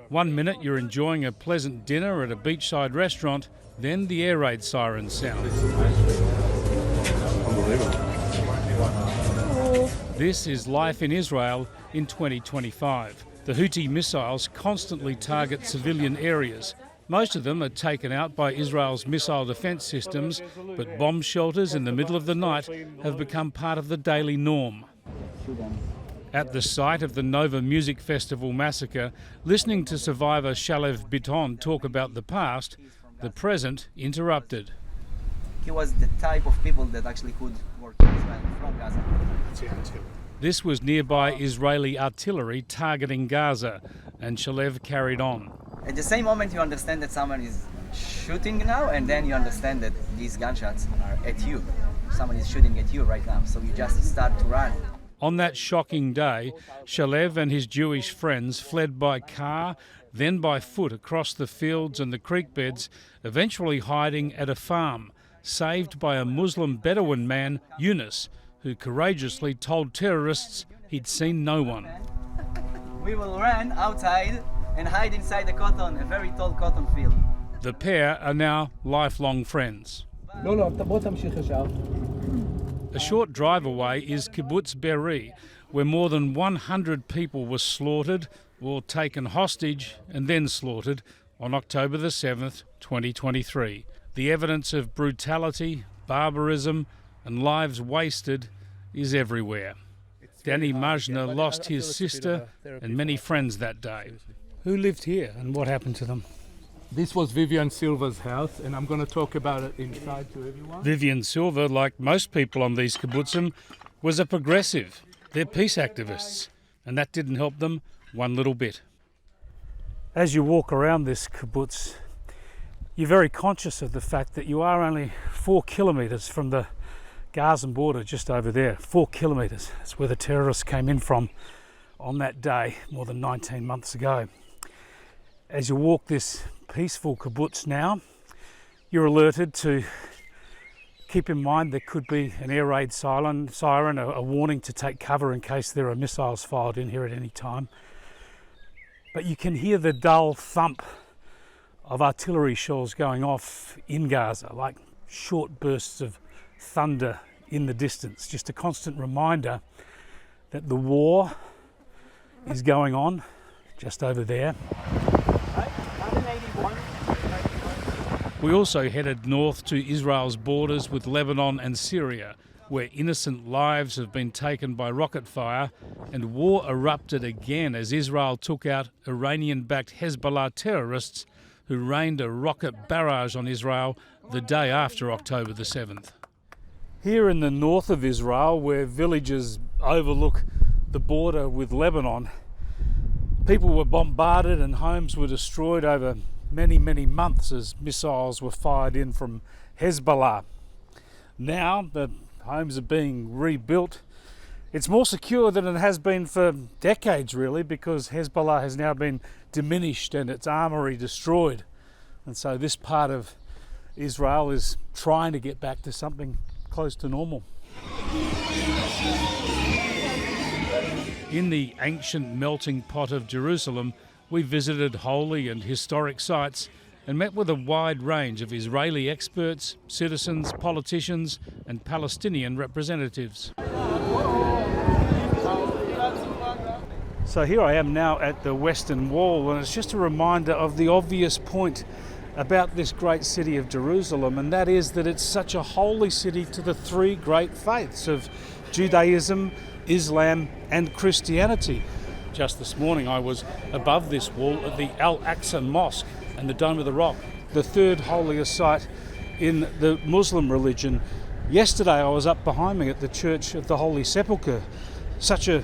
1 minute you're enjoying a pleasant dinner at a beachside restaurant, then the air raid sirens sound. Unbelievable. This is life in Israel in 2025. The Houthi missiles constantly target civilian areas. Most of them are taken out by Israel's missile defence systems, but bomb shelters in the middle of the night have become part of the daily norm. At the site of the Nova Music Festival massacre, listening to survivor Shalev Biton talk about the past, the present interrupted. He was the type of people that actually could work in Israel from Gaza. This was nearby Israeli artillery targeting Gaza, and Shalev carried on. At the same moment you understand that someone is shooting now, and then you understand that these gunshots are at you. Someone is shooting at you right now, so you just start to run. On that shocking day, Shalev and his Jewish friends fled by car, then by foot across the fields and the creek beds, eventually hiding at a farm, saved by a Muslim Bedouin man, Yunus, who courageously told terrorists he'd seen no one. We will run outside and hide inside a very tall cotton field. The pair are now lifelong friends. A short drive away is Kibbutz Be'eri, where more than 100 people were slaughtered or taken hostage and then slaughtered on October the 7th, 2023. The evidence of brutality, barbarism and lives wasted is everywhere. Danny Majna lost his sister and many friends that day. Who lived here and what happened to them? This was Vivian Silva's house, and I'm going to talk about it inside to everyone. Vivian Silva, like most people on these kibbutzim, was a progressive. They're peace activists, and that didn't help them one little bit. As you walk around this kibbutz, you're very conscious of the fact that you are only 4 kilometres from the Gazan border, just over there. 4 kilometres. That's where the terrorists came in from on that day more than 19 months ago. As you walk this peaceful kibbutz now, you're alerted to keep in mind there could be an air raid siren, a warning to take cover in case there are missiles fired in here at any time. But you can hear the dull thump of artillery shells going off in Gaza, like short bursts of thunder in the distance. Just a constant reminder that the war is going on just over there. We also headed north to Israel's borders with Lebanon and Syria, where innocent lives have been taken by rocket fire, and war erupted again as Israel took out Iranian-backed Hezbollah terrorists who rained a rocket barrage on Israel the day after October the 7th. Here in the north of Israel, where villages overlook the border with Lebanon, people were bombarded and homes were destroyed over many, many months as missiles were fired in from Hezbollah. Now the homes are being rebuilt. It's more secure than it has been for decades, really, because Hezbollah has now been diminished and its armory destroyed. And so this part of Israel is trying to get back to something close to normal. In the ancient melting pot of Jerusalem, we visited holy and historic sites and met with a wide range of Israeli experts, citizens, politicians and Palestinian representatives. So here I am now at the Western Wall, and it's just a reminder of the obvious point about this great city of Jerusalem, and that is that it's such a holy city to the 3 great faiths of Judaism, Islam and Christianity. Just this morning I was above this wall at the Al-Aqsa Mosque and the Dome of the Rock, the 3rd holiest site in the Muslim religion. Yesterday I was up behind me at the Church of the Holy Sepulchre, such an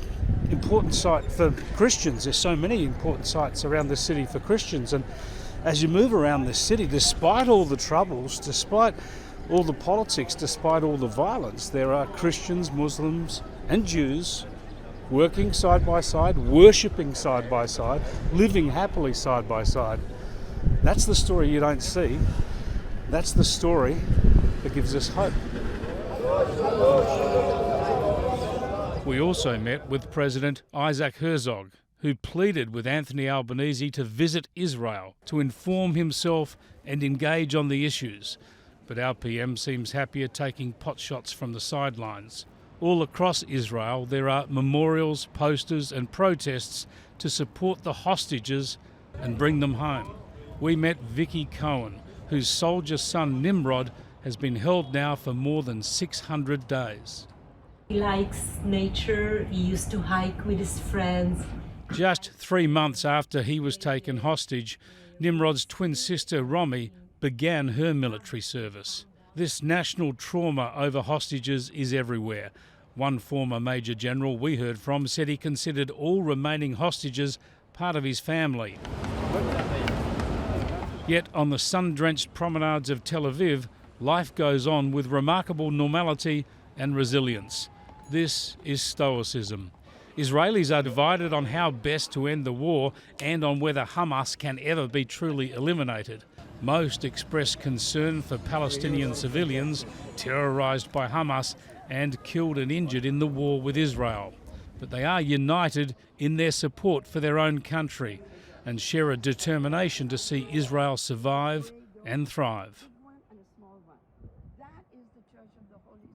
important site for Christians. There's so many important sites around the city for Christians, and as you move around this city, despite all the troubles, despite all the politics, despite all the violence, there are Christians, Muslims and Jews working side by side, worshipping side by side, living happily side by side. That's the story you don't see. That's the story that gives us hope. We also met with President Isaac Herzog, who pleaded with Anthony Albanese to visit Israel to inform himself and engage on the issues. But our PM seems happier taking potshots from the sidelines. All across Israel there are memorials, posters and protests to support the hostages and bring them home. We met Vicky Cohen, whose soldier son Nimrod has been held now for more than 600 days. He likes nature, he used to hike with his friends. Just 3 months after he was taken hostage, Nimrod's twin sister Romy began her military service. This national trauma over hostages is everywhere. One former Major General we heard from said he considered all remaining hostages part of his family. Yet on the sun-drenched promenades of Tel Aviv, life goes on with remarkable normality and resilience. This is Stoicism. Israelis are divided on how best to end the war and on whether Hamas can ever be truly eliminated. Most express concern for Palestinian civilians terrorised by Hamas and killed and injured in the war with Israel. But they are united in their support for their own country and share a determination to see Israel survive and thrive.